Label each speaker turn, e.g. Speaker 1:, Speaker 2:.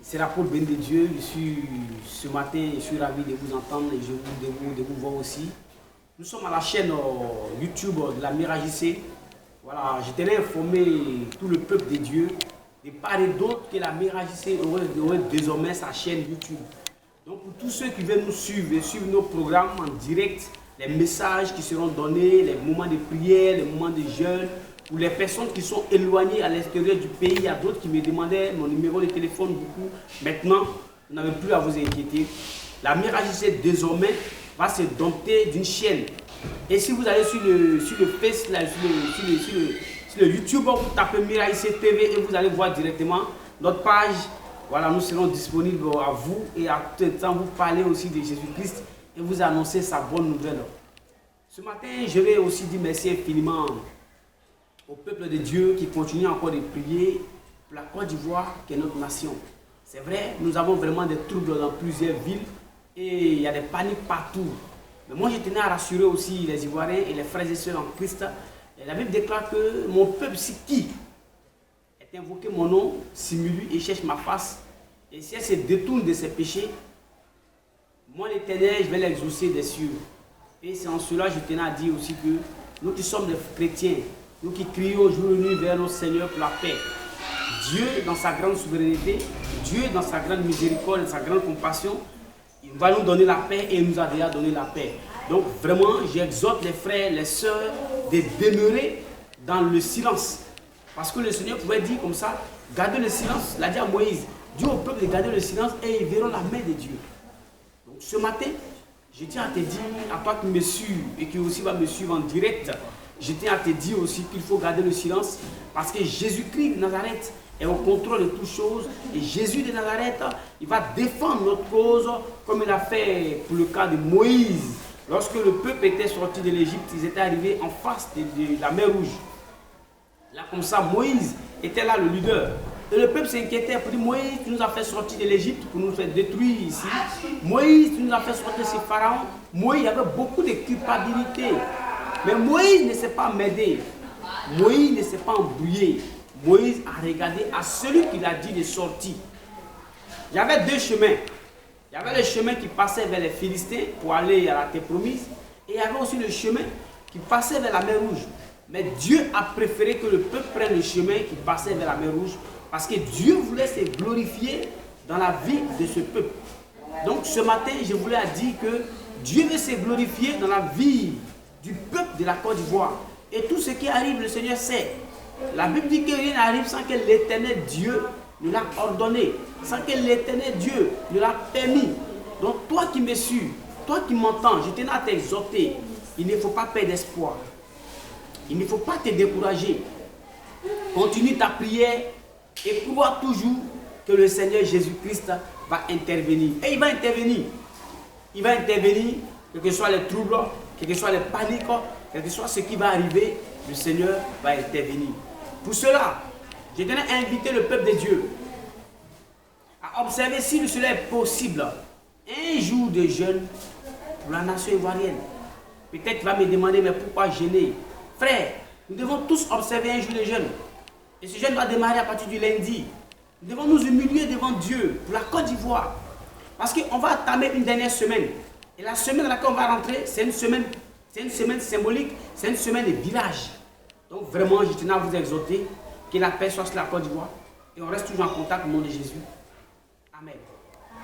Speaker 1: C'est la Paul béni de Dieu. Ce matin, je suis ravi de vous entendre et de vous voir aussi. Nous sommes à la chaîne YouTube de la Mira JC. Voilà, je tenais à informer tout le peuple de Dieu de part et d'autre que la Mira JC aurait désormais sa chaîne YouTube. Donc pour tous ceux qui viennent nous suivre et suivre nos programmes en direct, les messages qui seront donnés, les moments de prière, les moments de jeûne, pour les personnes qui sont éloignées à l'extérieur du pays, il y a d'autres qui me demandaient mon numéro de téléphone beaucoup. Maintenant, vous n'avez plus à vous inquiéter. La Mira JC désormais va se doter d'une chaîne. Et si vous allez sur le Facebook, sur le YouTube, vous tapez Mira JC TV et vous allez voir directement notre page. Voilà, nous serons disponibles à vous et à tout temps vous parler aussi de Jésus-Christ et vous annoncer sa bonne nouvelle. Ce matin, je vais aussi dire merci infiniment au peuple de Dieu qui continue encore de prier pour la Côte d'Ivoire qui est notre nation. C'est vrai, nous avons vraiment des troubles dans plusieurs villes et il y a des paniques partout. Mais moi, je tenais à rassurer aussi les Ivoiriens et les frères et sœurs en Christ. Et la Bible déclare que mon peuple, c'est qui est invoqué mon nom, simule et cherche ma face. Et si elle se détourne de ses péchés, moi, l'Éternel, je vais l'exaucer des cieux. Et c'est en cela que je tenais à dire aussi que nous qui sommes des chrétiens, nous qui crions jour et nuit vers notre Seigneur pour la paix. Dieu, dans sa grande souveraineté, Dieu, dans sa grande miséricorde et sa grande compassion, il va nous donner la paix et il nous a déjà donné la paix. Donc vraiment, j'exhorte les frères, les sœurs de demeurer dans le silence. Parce que le Seigneur pouvait dire comme ça, gardez le silence, l'a dit à Moïse. Dieu au peuple de garder le silence et ils verront la main de Dieu. Donc ce matin, je tiens à te dire, à toi qui me suis et qui aussi va me suivre en direct, je tiens à te dire aussi qu'il faut garder le silence parce que Jésus-Christ de Nazareth est au contrôle de toutes choses et Jésus de Nazareth, il va défendre notre cause comme il a fait pour le cas de Moïse. Lorsque le peuple était sorti de l'Égypte, ils étaient arrivés en face de la mer Rouge. Là comme ça, Moïse était là le leader. Et le peuple s'inquiétait pour dire, Moïse, tu nous as fait sortir de l'Égypte pour nous faire détruire ici. Moïse, tu nous as fait sortir de ce pharaon. Moïse, il y avait beaucoup de culpabilité. Mais Moïse ne s'est pas m'aider. Moïse ne s'est pas embrouillé. Moïse a regardé à celui qui l'a dit de sortir. Il y avait deux chemins. Il y avait le chemin qui passait vers les Philistins pour aller à la terre promise. Et il y avait aussi le chemin qui passait vers la mer Rouge. Mais Dieu a préféré que le peuple prenne le chemin qui passait vers la mer Rouge. Parce que Dieu voulait se glorifier dans la vie de ce peuple. Donc ce matin, je voulais dire que Dieu veut se glorifier dans la vie du peuple de la Côte d'Ivoire. Et tout ce qui arrive, le Seigneur sait. La Bible dit que rien n'arrive sans que l'Éternel Dieu ne l'a ordonné. Sans que l'Éternel Dieu ne l'a permis. Donc toi qui me suis, toi qui m'entends, je tenais à t'exhorter. Il ne faut pas perdre espoir. Il ne faut pas te décourager. Continue ta prière. Et crois toujours que le Seigneur Jésus-Christ va intervenir. Et il va intervenir. Il va intervenir, quels que soient les troubles, quels que soient les paniques, quel que soit ce qui va arriver, le Seigneur va intervenir. Pour cela, je tenais à inviter le peuple de Dieu à observer si cela est possible. Un jour de jeûne pour la nation ivoirienne. Peut-être tu vas me demander, mais pourquoi jeûner? Frère, nous devons tous observer un jour de jeûne. Et ce jeûne doit démarrer à partir du lundi. Nous devons nous humilier devant Dieu pour la Côte d'Ivoire. Parce qu'on va entamer une dernière semaine. Et la semaine dans laquelle on va rentrer, c'est une semaine symbolique, c'est une semaine de village. Donc vraiment, je tenais à vous exhorter que la paix soit sur la Côte d'Ivoire. Et on reste toujours en contact au nom de Jésus.